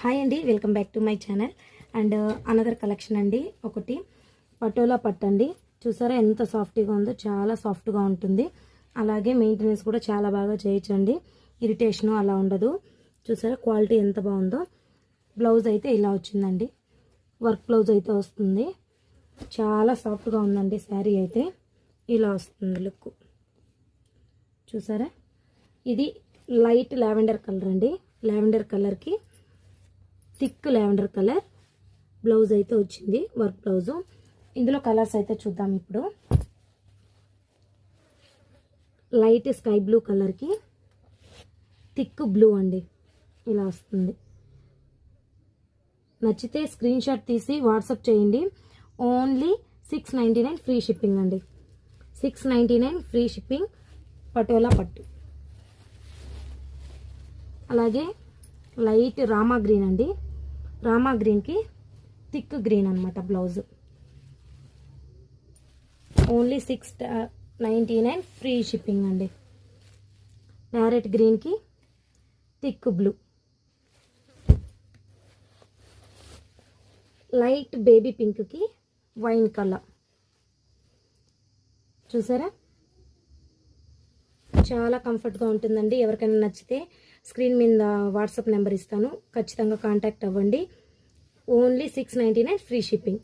Hi అండి, welcome back to my channel. And another collection అండి. ఒకటి పటోలా పట్టు అండి. చూసారా ఎంత సాఫ్ట్గా ఉందో, చాలా సాఫ్ట్గా ఉంటుంది. అలాగే మెయింటెనెన్స్ కూడా చాలా బాగా చేయొచ్చండి. ఇరిటేషను అలా ఉండదు. చూసారా క్వాలిటీ ఎంత బాగుందో. బ్లౌజ్ అయితే ఇలా వచ్చిందండి. వర్క్ బ్లౌజ్ అయితే వస్తుంది. చాలా సాఫ్ట్గా ఉందండి. శారీ అయితే ఇలా వస్తుంది లుక్. చూసారా ఇది లైట్ లావెండర్ కలర్ అండి. లావెండర్ కలర్కి థిక్ లావెండర్ కలర్ బ్లౌజ్ అయితే వచ్చింది, వర్క్ బ్లౌజు. ఇందులో కలర్స్ అయితే చూద్దాం ఇప్పుడు. లైట్ స్కై బ్లూ కలర్కి థిక్ బ్లూ అండి, ఇలా వస్తుంది. నచ్చితే స్క్రీన్ షాట్ తీసి వాట్సాప్ చేయండి. ఓన్లీ $699 ఫ్రీ షిప్పింగ్ అండి. $699 ఫ్రీ షిప్పింగ్ పటోలా పట్టు. అలాగే లైట్ రామా గ్రీన్ అండి. రామా గ్రీన్కి థిక్ గ్రీన్ అనమాట బ్లౌజ్. ఓన్లీ $699 ఫ్రీ షిప్పింగ్ అండి. ప్యారెట్ గ్రీన్కి థిక్ బ్లూ. లైట్ బేబీ పింక్కి వైన్ కలర్. చూసారా చాలా కంఫర్ట్గా ఉంటుందండి. ఎవరికైనా నచ్చితే స్క్రీన్ మీద వాట్సాప్ నెంబర్ ఇస్తాను, ఖచ్చితంగా కాంటాక్ట్ అవ్వండి. Only $699 free shipping.